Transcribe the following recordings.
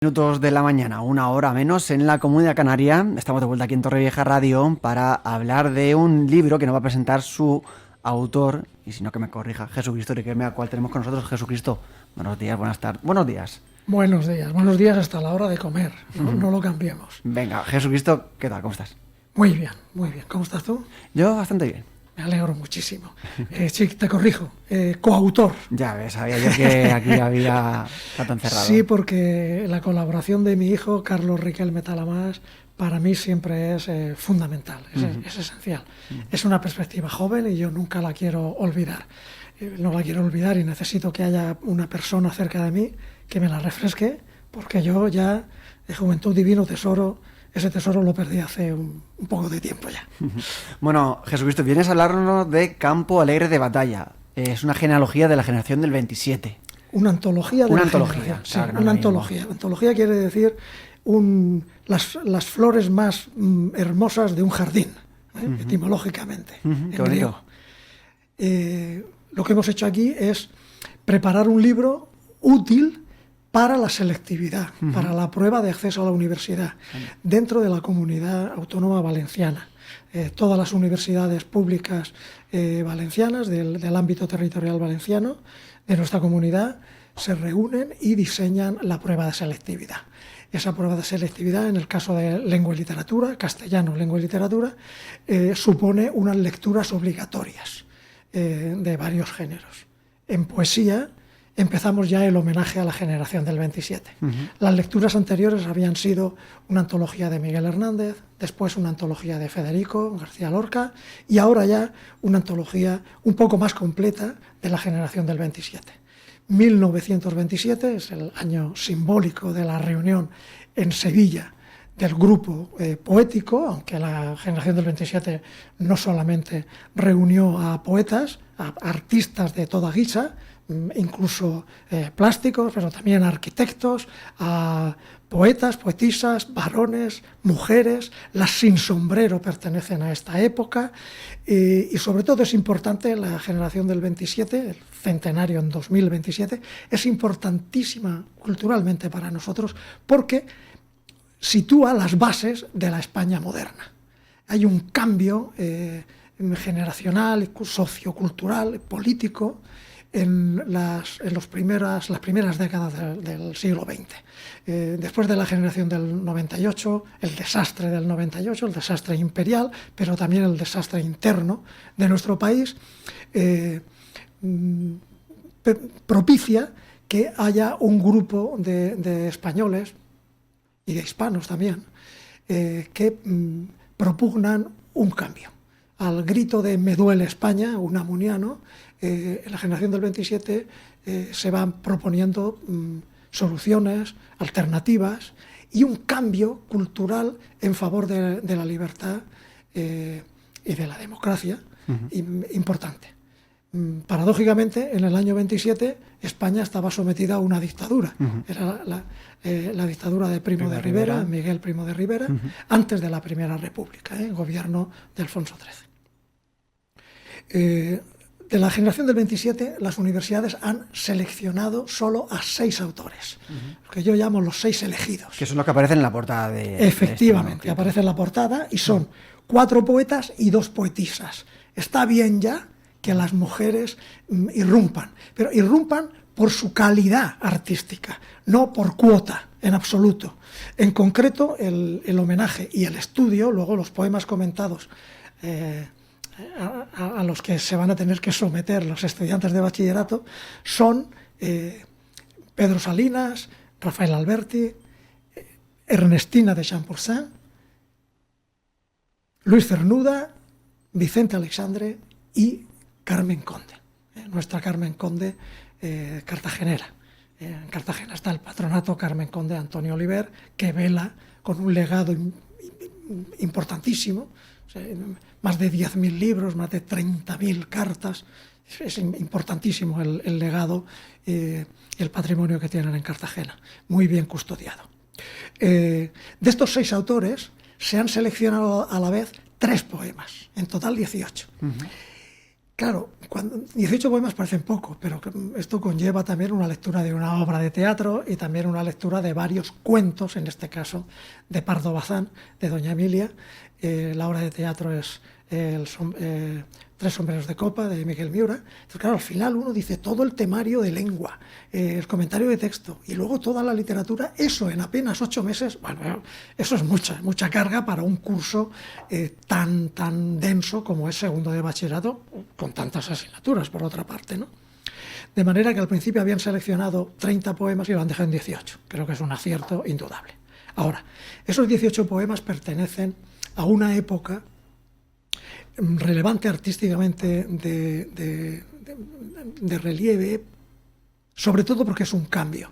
Minutos de la mañana, una hora menos en la Comunidad Canaria. Estamos de vuelta aquí en Torrevieja Radio para hablar de un libro que nos va a presentar su autor, y si no que me corrija, Jesucristo Riquelme, cual tenemos con nosotros. Jesucristo, buenos días, buenas tardes, buenos días. Buenos días hasta la hora de comer, no lo cambiemos. Venga, Jesucristo, ¿qué tal? ¿Cómo estás? Muy bien, muy bien. ¿Cómo estás tú? Yo bastante bien. Me alegro muchísimo. Sí, te corrijo, coautor. Ya ves, sabía yo que aquí había gato encerrado. Sí, porque la colaboración de mi hijo, Carlos Riquelme Talamás, para mí siempre es fundamental, es esencial. Es una perspectiva joven y yo nunca la quiero olvidar. No la quiero olvidar y necesito que haya una persona cerca de mí que me la refresque, porque yo ya, de juventud divino tesoro, ese tesoro lo perdí hace un poco de tiempo ya. Bueno, Jesucristo, vienes a hablarnos de Campo Alegre de Batalla. Es una genealogía de la generación del 27. Una antología de una la antología, generación. Sí, claro, una antología. Antología quiere decir las flores más hermosas de un jardín, etimológicamente, en griego. Lo que hemos hecho aquí es preparar un libro útil para la selectividad, para la prueba de acceso a la universidad, dentro de la Comunidad Autónoma Valenciana. Todas las universidades públicas valencianas del ámbito territorial valenciano de nuestra comunidad se reúnen y diseñan la prueba de selectividad. Esa prueba de selectividad, en el caso de lengua y literatura, castellano, lengua y literatura, supone unas lecturas obligatorias de varios géneros. En poesía empezamos ya el homenaje a la generación del 27. Las lecturas anteriores habían sido una antología de Miguel Hernández, después una antología de Federico García Lorca y ahora ya una antología un poco más completa de la generación del 27. 1927 es el año simbólico de la reunión en Sevilla del grupo poético, aunque la generación del 27 no solamente reunió a poetas, a artistas de toda guisa, incluso plásticos, pero también a arquitectos, a poetas, poetisas, varones, mujeres. Las sin sombrero pertenecen a esta época y sobre todo es importante la generación del 27, el centenario en 2027, es importantísima culturalmente para nosotros porque sitúa las bases de la España moderna. Hay un cambio generacional, sociocultural, político, en las primeras décadas del siglo XX. Después de la generación del 98, el desastre del 98, el desastre imperial, pero también el desastre interno de nuestro país, propicia que haya un grupo de españoles y de hispanos también, que propugnan un cambio. Al grito de "me duele España", unamuniano, en la generación del 27 se van proponiendo soluciones, alternativas y un cambio cultural en favor de la libertad y de la democracia importante. Paradójicamente, en el año 27 España estaba sometida a una dictadura. Era la dictadura de Primo de Rivera, Miguel Primo de Rivera, antes de la Primera República, el gobierno de Alfonso XIII. De la generación del 27, las universidades han seleccionado solo a 6 autores, que yo llamo los 6 elegidos. Que son los que aparecen en la portada de... Efectivamente, de aparecen en la portada y son 4 poetas y 2 poetisas. Está bien ya que las mujeres irrumpan, pero irrumpan por su calidad artística, no por cuota en absoluto. En concreto, el homenaje y el estudio, luego los poemas comentados, a los que se van a tener que someter los estudiantes de bachillerato son Pedro Salinas, Rafael Alberti, Ernestina de Champursin, Luis Cernuda, Vicente Alexandre y Carmen Conde, nuestra Carmen Conde cartagenera. En Cartagena está el patronato Carmen Conde Antonio Oliver, que vela con un legado importantísimo. O sea, más de 10.000 libros, más de 30.000 cartas. Es importantísimo el legado y el patrimonio que tienen en Cartagena, muy bien custodiado. De estos 6 autores se han seleccionado a la vez 3 poemas, en total 18. Claro, 18 poemas parecen poco, pero esto conlleva también una lectura de una obra de teatro y también una lectura de varios cuentos, en este caso de Pardo Bazán, de Doña Emilia. La obra de teatro es Tres sombreros de copa, de Miguel Miura. Entonces, claro, al final uno dice todo el temario de lengua, el comentario de texto y luego toda la literatura, eso en apenas 8 meses, bueno, eso es mucha carga para un curso tan denso como es segundo de bachillerato, con tantas asignaturas, por otra parte, ¿no? De manera que al principio habían seleccionado 30 poemas y lo han dejado en 18. Creo que es un acierto indudable. Ahora, esos 18 poemas pertenecen a una época relevante artísticamente de relieve, sobre todo porque es un cambio.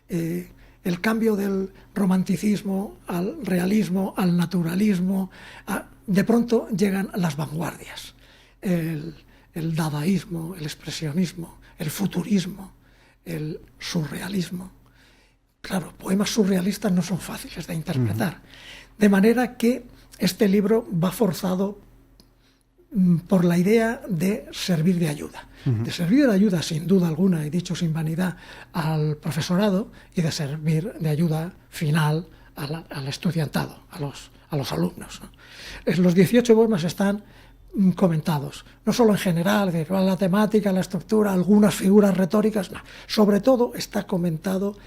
El cambio del romanticismo al realismo, al naturalismo, de pronto llegan las vanguardias, el dadaísmo, el expresionismo, el futurismo, el surrealismo. Claro, poemas surrealistas no son fáciles de interpretar, de manera que este libro va forzado por la idea de servir de ayuda. De servir de ayuda, sin duda alguna, he dicho sin vanidad, al profesorado y de servir de ayuda final al estudiantado, a los alumnos, ¿no? Los 18 poemas están comentados, no solo en general, de la temática, la estructura, algunas figuras retóricas, no. Sobre todo está comentado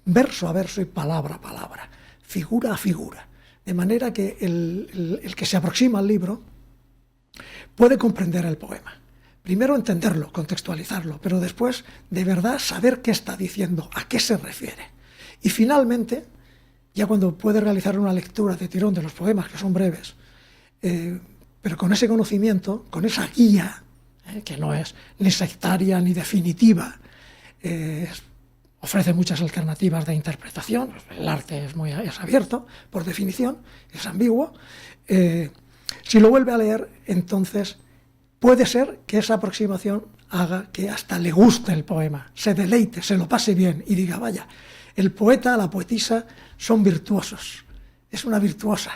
verso a verso y palabra a palabra, figura a figura, de manera que el que se aproxima al libro puede comprender el poema. Primero entenderlo, contextualizarlo, pero después de verdad saber qué está diciendo, a qué se refiere. Y finalmente, ya cuando puede realizar una lectura de tirón de los poemas, que son breves, pero con ese conocimiento, con esa guía, que no es ni sectaria ni definitiva, ofrece muchas alternativas de interpretación. El arte es abierto, por definición, es ambiguo. Si lo vuelve a leer, entonces puede ser que esa aproximación haga que hasta le guste el poema, se deleite, se lo pase bien y diga, vaya, el poeta, la poetisa son virtuosos, es una virtuosa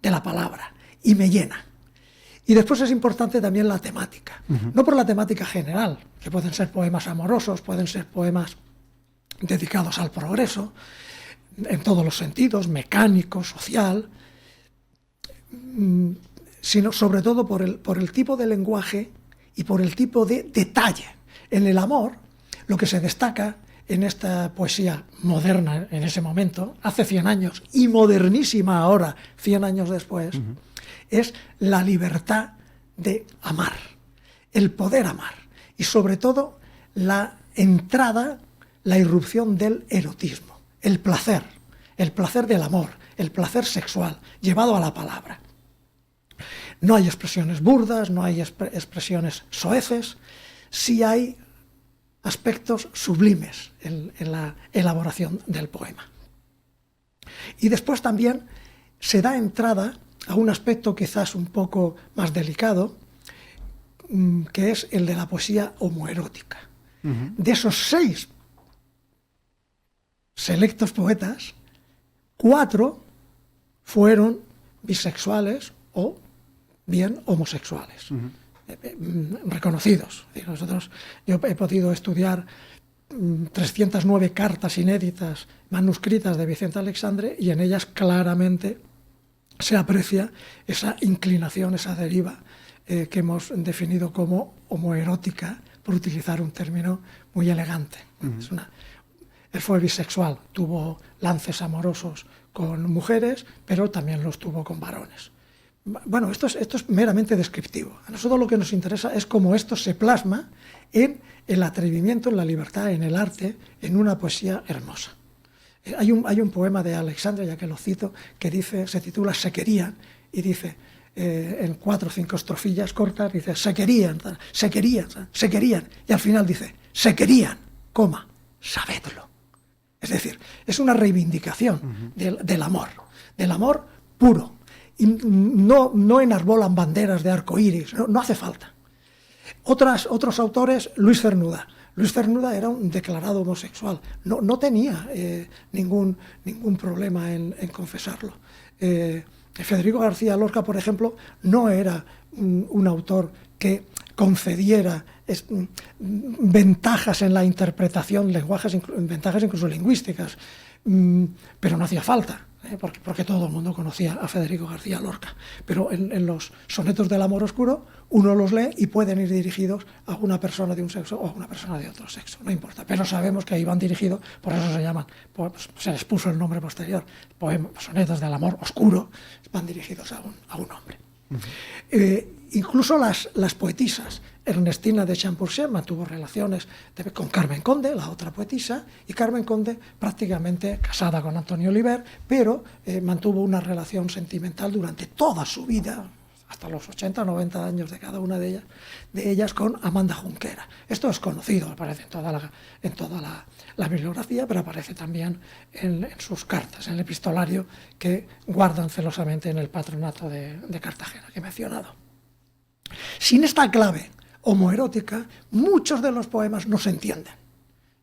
de la palabra y me llena. Y después es importante también la temática, no por la temática general, que pueden ser poemas amorosos, pueden ser poemas dedicados al progreso, en todos los sentidos, mecánico, social, sino sobre todo por el tipo de lenguaje y por el tipo de detalle. En el amor, lo que se destaca en esta poesía moderna en ese momento, hace 100 años, y modernísima ahora, 100 años después, es la libertad de amar, el poder amar, y sobre todo la entrada, la irrupción del erotismo, el placer del amor, el placer sexual, llevado a la palabra. No hay expresiones burdas, no hay expresiones soeces, sí hay aspectos sublimes en la elaboración del poema. Y después también se da entrada a un aspecto quizás un poco más delicado, que es el de la poesía homoerótica. De esos 6 selectos poetas, 4 fueron bisexuales o bien homosexuales, reconocidos. Yo he podido estudiar 309 cartas inéditas manuscritas de Vicente Alexandre y en ellas claramente se aprecia esa inclinación, esa deriva que hemos definido como homoerótica, por utilizar un término muy elegante. Él fue bisexual, tuvo lances amorosos con mujeres, pero también los tuvo con varones. Bueno, esto es meramente descriptivo. A nosotros lo que nos interesa es cómo esto se plasma en el atrevimiento, en la libertad, en el arte, en una poesía hermosa. Hay un poema de Alexandre, ya que lo cito, que se titula Se querían, y dice, en 4 o 5 estrofillas cortas, dice, se querían, y al final dice, se querían, sabedlo. Es decir, es una reivindicación del amor puro. Y no enarbolan banderas de arcoíris, no hace falta. Otros autores, Luis Cernuda. Luis Cernuda era un declarado homosexual, no tenía ningún problema en confesarlo. Federico García Lorca, por ejemplo, no era un autor que concediera ventajas en la interpretación, ventajas incluso lingüísticas, pero no hacía falta, porque todo el mundo conocía a Federico García Lorca. Pero en los sonetos del amor oscuro uno los lee y pueden ir dirigidos a una persona de un sexo o a una persona de otro sexo, no importa. Pero sabemos que ahí van dirigidos, por eso se llaman, se les puso el nombre posterior, sonetos del amor oscuro, van dirigidos a un hombre. Incluso las poetisas. Ernestina de Champurcier mantuvo relaciones con Carmen Conde, la otra poetisa, y Carmen Conde prácticamente casada con Antonio Oliver, pero mantuvo una relación sentimental durante toda su vida, hasta los 80 o 90 años de cada una de ellas, con Amanda Junquera. Esto es conocido, aparece en toda la bibliografía, pero aparece también en sus cartas, en el epistolario que guardan celosamente en el patronato de Cartagena, que he mencionado. Sin esta clave homoerótica, muchos de los poemas no se entienden.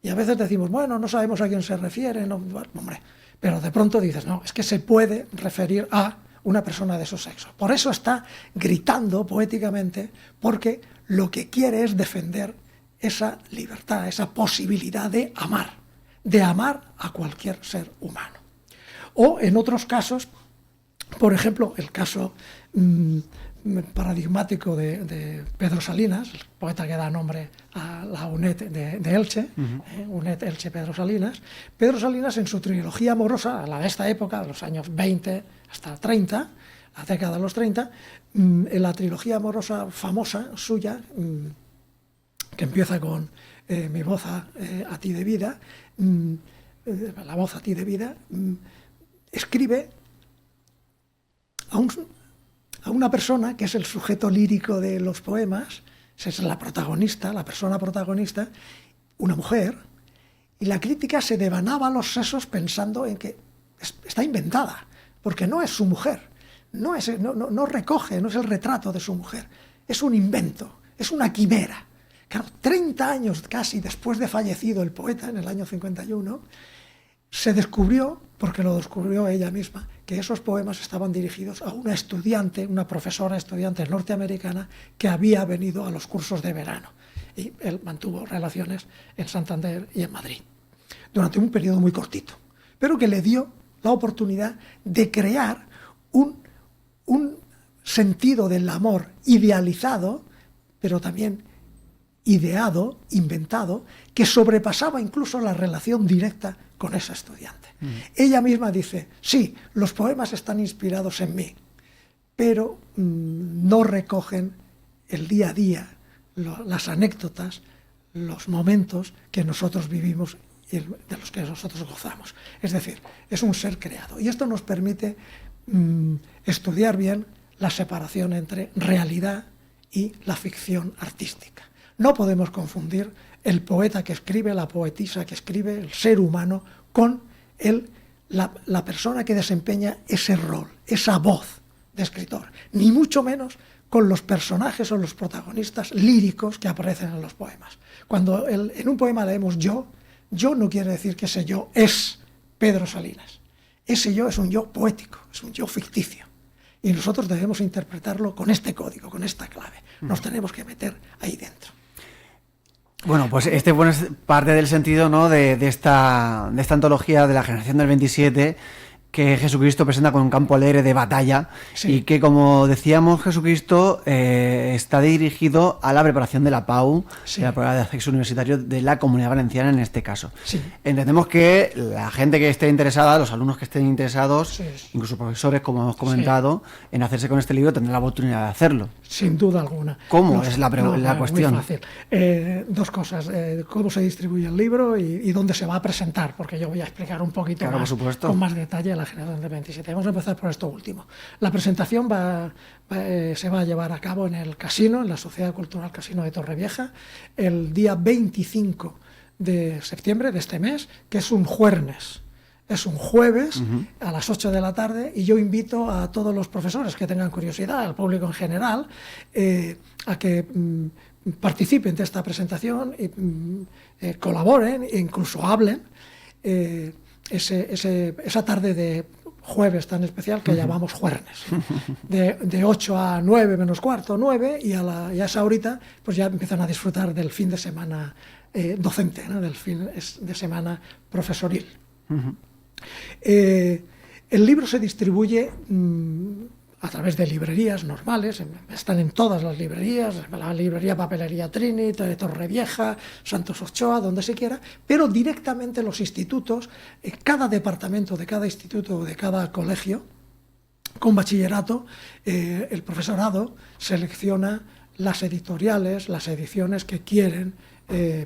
Y a veces decimos, bueno, no sabemos a quién se refiere, no, hombre, pero de pronto dices, no, es que se puede referir a una persona de su sexo. Por eso está gritando poéticamente, porque lo que quiere es defender esa libertad, esa posibilidad de amar a cualquier ser humano. O en otros casos, por ejemplo, el caso paradigmático de Pedro Salinas, el poeta que da nombre a la UNED de Elche, UNED Elche Pedro Salinas. Pedro Salinas, en su trilogía amorosa, la de esta época, de los años 20 hasta 30, la década de los 30, en la trilogía amorosa famosa suya, que empieza con mi voz a ti de vida, la voz a ti de vida, escribe a una persona que es el sujeto lírico de los poemas, es la protagonista, la persona protagonista, una mujer, y la crítica se devanaba los sesos pensando en que está inventada, porque no es su mujer, no recoge, no es el retrato de su mujer, es un invento, es una quimera. Claro, 30 años casi después de fallecido el poeta, en el año 51, se descubrió, porque lo descubrió ella misma, que esos poemas estaban dirigidos a una estudiante, una profesora estudiante norteamericana que había venido a los cursos de verano. Y él mantuvo relaciones en Santander y en Madrid, durante un periodo muy cortito, pero que le dio la oportunidad de crear un sentido del amor idealizado, pero también ideado, inventado, que sobrepasaba incluso la relación directa con esa estudiante. Ella misma dice, sí, los poemas están inspirados en mí, pero no recogen el día a día, las anécdotas, los momentos que nosotros vivimos y de los que nosotros gozamos. Es decir, es un ser creado. Y esto nos permite estudiar bien la separación entre realidad y la ficción artística. No podemos confundir el poeta que escribe, la poetisa que escribe, el ser humano, con la persona que desempeña ese rol, esa voz de escritor, ni mucho menos con los personajes o los protagonistas líricos que aparecen en los poemas. Cuando en un poema leemos yo no quiere decir que ese yo es Pedro Salinas. Ese yo es un yo poético, es un yo ficticio. Y nosotros debemos interpretarlo con este código, con esta clave. Nos tenemos que meter ahí dentro. Bueno, pues es parte del sentido, ¿no?, de esta antología de la generación del 27, que Jesucristo presenta con un campo alegre de batalla, sí. Y que, como decíamos, Jesucristo está dirigido a la preparación de la PAU, sí. De la prueba de acceso universitario de la Comunidad Valenciana en este caso. Sí. Entendemos que la gente que esté interesada, los alumnos que estén interesados, sí. Incluso profesores, como hemos comentado, sí. En hacerse con este libro, tendrán la oportunidad de hacerlo. Sin duda alguna. ¿Cómo es la cuestión? Muy fácil. Dos cosas, cómo se distribuye el libro y dónde se va a presentar, porque yo voy a explicar un poquito más, con más detalle la generación del 27. Vamos a empezar por esto último. La presentación se va a llevar a cabo en el Casino, en la Sociedad Cultural Casino de Torrevieja, el día 25 de septiembre de este mes, que es un jueves. Es un jueves a las 8 de la tarde, y yo invito a todos los profesores que tengan curiosidad, al público en general, a que participen de esta presentación, y colaboren e incluso hablen esa tarde de jueves tan especial que llamamos juernes, de 8 a 9 menos cuarto, 9, y a esa horita pues ya empiezan a disfrutar del fin de semana docente, ¿no? Del fin de semana profesoril. El libro se distribuye a través de librerías normales, están en todas las librerías, la librería Papelería Trini, Torrevieja, Santos Ochoa, donde se quiera, pero directamente los institutos, cada departamento de cada instituto o de cada colegio, con bachillerato, el profesorado selecciona las editoriales, las ediciones que quieren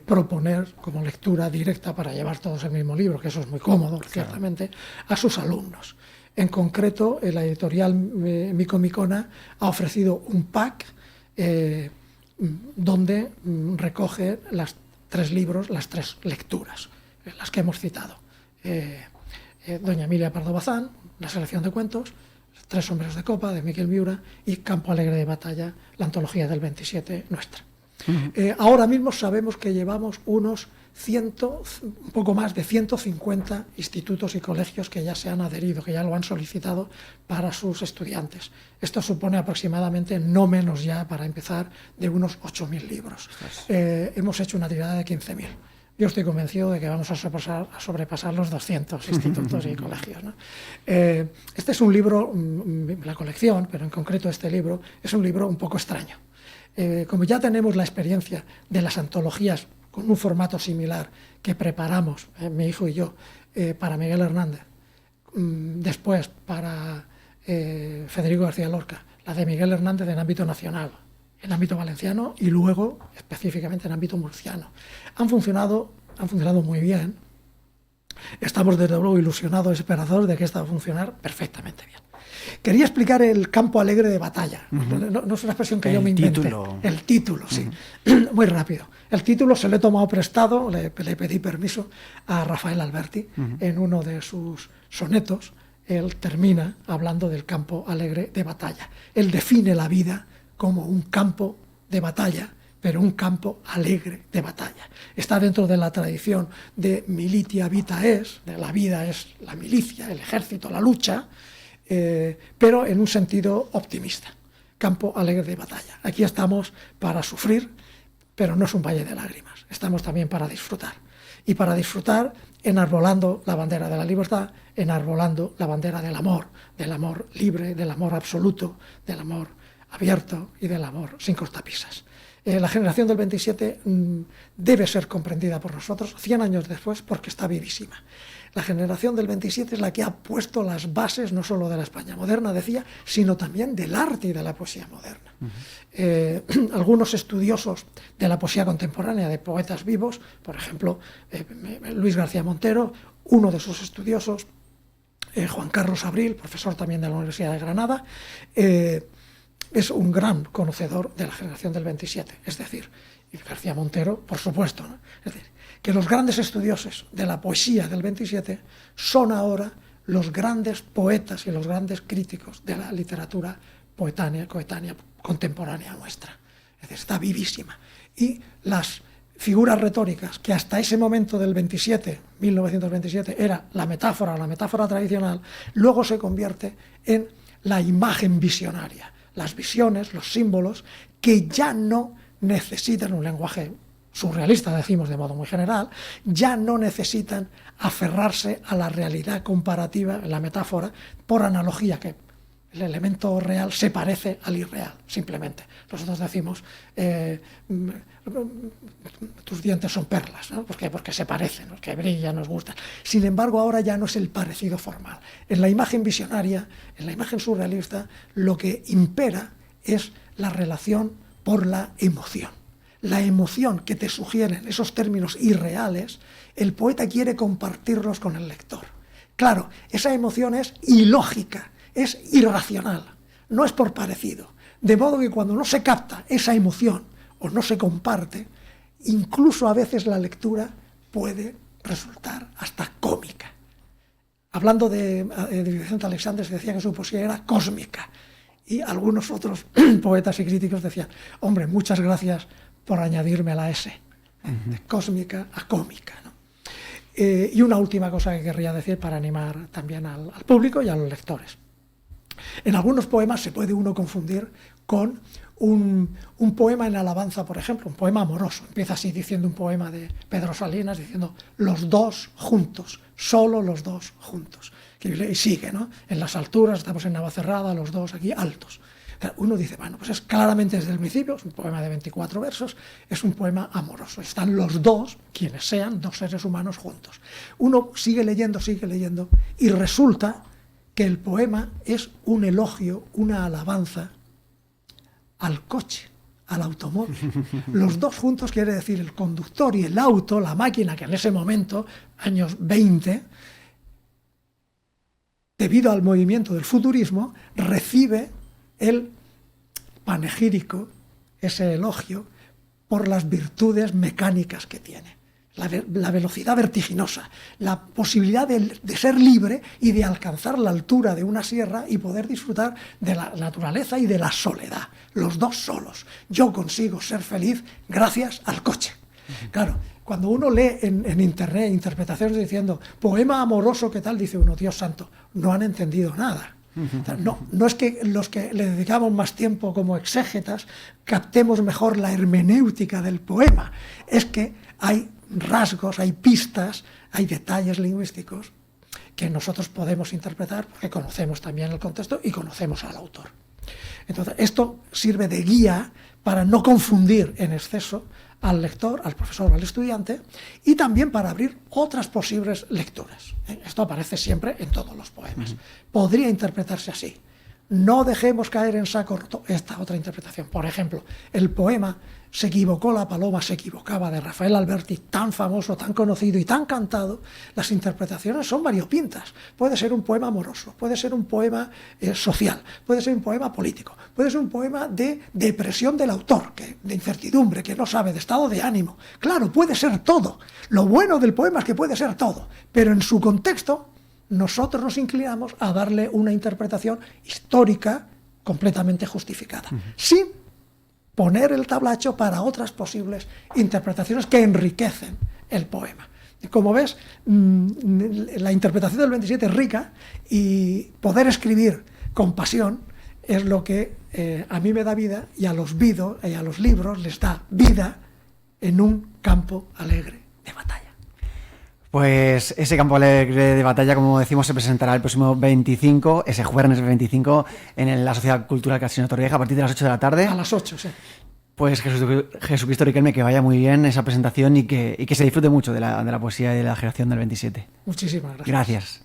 proponer como lectura directa para llevar todos el mismo libro, que eso es muy cómodo, ciertamente, a sus alumnos. En concreto, la editorial Micomicona ha ofrecido un pack donde recoge los 3 libros, las 3 lecturas, las que hemos citado. Doña Emilia Pardo Bazán, la selección de cuentos, 3 sombreros de copa, de Miquel Miura, y Campo Alegre de Batalla, la antología del 27 nuestra. Ahora mismo sabemos que llevamos un poco más de 150 institutos y colegios que ya se han adherido, que ya lo han solicitado para sus estudiantes. Esto supone aproximadamente, no menos ya para empezar, de unos 8.000 libros. Hemos hecho una tirada de 15.000. Yo estoy convencido de que vamos a sobrepasar los 200 institutos y colegios, ¿no? Este es un libro, la colección, pero en concreto este libro, es un libro un poco extraño. Como ya tenemos la experiencia de las antologías con un formato similar que preparamos, mi hijo y yo, para Miguel Hernández, después para Federico García Lorca, la de Miguel Hernández en ámbito nacional, en ámbito valenciano y luego específicamente en ámbito murciano. Han funcionado muy bien. Estamos desde luego ilusionados, esperanzados de que esto va a funcionar perfectamente bien. Quería explicar el Campo Alegre de Batalla. No es una expresión que yo me inventé. El título, sí. Muy rápido. El título se lo he tomado prestado, le pedí permiso a Rafael Alberti en uno de sus sonetos. Él termina hablando del campo alegre de batalla. Él define la vida como un campo de batalla, pero un campo alegre de batalla. Está dentro de la tradición de militia vita es, de la vida es la milicia, el ejército, la lucha, pero en un sentido optimista. Campo alegre de batalla. Aquí estamos para sufrir, pero no es un valle de lágrimas. Estamos también para disfrutar. Y para disfrutar enarbolando la bandera de la libertad, enarbolando la bandera del amor libre, del amor absoluto, del amor abierto y del amor sin cortapisas. La generación del 27 debe ser comprendida por nosotros 100 años después porque está vivísima. La generación del 27 es la que ha puesto las bases no solo de la España moderna, decía, sino también del arte y de la poesía moderna. Algunos estudiosos de la poesía contemporánea, de poetas vivos, por ejemplo, Luis García Montero, uno de sus estudiosos, Juan Carlos Abril, profesor también de la Universidad de Granada, es un gran conocedor de la generación del 27, es decir, y García Montero, por supuesto, ¿no? Es decir, que los grandes estudiosos de la poesía del 27 son ahora los grandes poetas y los grandes críticos de la literatura coetánea, contemporánea nuestra. Es decir, está vivísima. Y las figuras retóricas que hasta ese momento del 27, 1927, era la metáfora tradicional, luego se convierte en la imagen visionaria. Las visiones, los símbolos, que ya no necesitan un lenguaje surrealista, decimos de modo muy general, ya no necesitan aferrarse a la realidad comparativa, la metáfora, por analogía, que el elemento real se parece al irreal, simplemente. Nosotros decimos, tus dientes son perlas, ¿no? Porque se parecen, porque brillan, nos gustan. Sin embargo, ahora ya no es el parecido formal. En la imagen visionaria, en la imagen surrealista, lo que impera es la relación por la emoción. La emoción que te sugieren esos términos irreales, el poeta quiere compartirlos con el lector. Claro, esa emoción es ilógica, es irracional, no es por parecido. De modo que cuando no se capta esa emoción o no se comparte, incluso a veces la lectura puede resultar hasta cómica. Hablando de Vicente Alexandre, se decía que su poesía era cósmica. Y algunos otros poetas y críticos decían, hombre, muchas gracias por añadirme la S, de cósmica a cómica, ¿no? Y una última cosa que querría decir para animar también al público y a los lectores. En algunos poemas se puede uno confundir con un poema en alabanza, por ejemplo, un poema amoroso. Empieza así diciendo un poema de Pedro Salinas, diciendo los dos juntos, solo los dos juntos. Y sigue, ¿no? En las alturas, estamos en Navacerrada, los dos aquí altos. Uno dice, bueno, pues es claramente desde el principio, es un poema de 24 versos, es un poema amoroso. Están los dos, quienes sean, dos seres humanos juntos. Uno sigue leyendo, y resulta que el poema es un elogio, una alabanza al coche, al automóvil. Los dos juntos quiere decir el conductor y el auto, la máquina que en ese momento, años 20, debido al movimiento del futurismo, recibe el panegírico, ese elogio, por las virtudes mecánicas que tiene. La velocidad vertiginosa, la posibilidad de ser libre y de alcanzar la altura de una sierra y poder disfrutar de la naturaleza y de la soledad. Los dos solos. Yo consigo ser feliz gracias al coche. Claro, cuando uno lee en internet interpretaciones diciendo poema amoroso, ¿qué tal? Dice uno, Dios santo, no han entendido nada. O sea, no es que los que le dedicamos más tiempo como exégetas captemos mejor la hermenéutica del poema. Es que hay rasgos, hay pistas, hay detalles lingüísticos que nosotros podemos interpretar porque conocemos también el contexto y conocemos al autor. Entonces, esto sirve de guía para no confundir en exceso al lector, al profesor o al estudiante, y también para abrir otras posibles lecturas. Esto aparece siempre en todos los poemas. Podría interpretarse así. No dejemos caer en saco roto esta otra interpretación. Por ejemplo, el poema Se equivocó la paloma, se equivocaba, de Rafael Alberti, tan famoso, tan conocido y tan cantado. Las interpretaciones son variopintas. Puede ser un poema amoroso, puede ser un poema social, puede ser un poema político, puede ser un poema de depresión del autor, de incertidumbre, que no sabe, de estado de ánimo. Claro, puede ser todo. Lo bueno del poema es que puede ser todo, pero en su contexto nosotros nos inclinamos a darle una interpretación histórica completamente justificada, sin poner el tablacho para otras posibles interpretaciones que enriquecen el poema. Y como ves, la interpretación del 27 es rica y poder escribir con pasión es lo que a mí me da vida y a los libros les da vida en un campo alegre de batalla. Pues ese campo alegre de batalla, como decimos, se presentará el próximo 25, ese jueves 25, en la Sociedad Cultural Casino Torrevieja a partir de las 8 de la tarde. A las 8, sí. Pues Jesucristo Riquelme, que vaya muy bien esa presentación y que se disfrute mucho de la poesía y de la generación del 27. Muchísimas gracias. Gracias.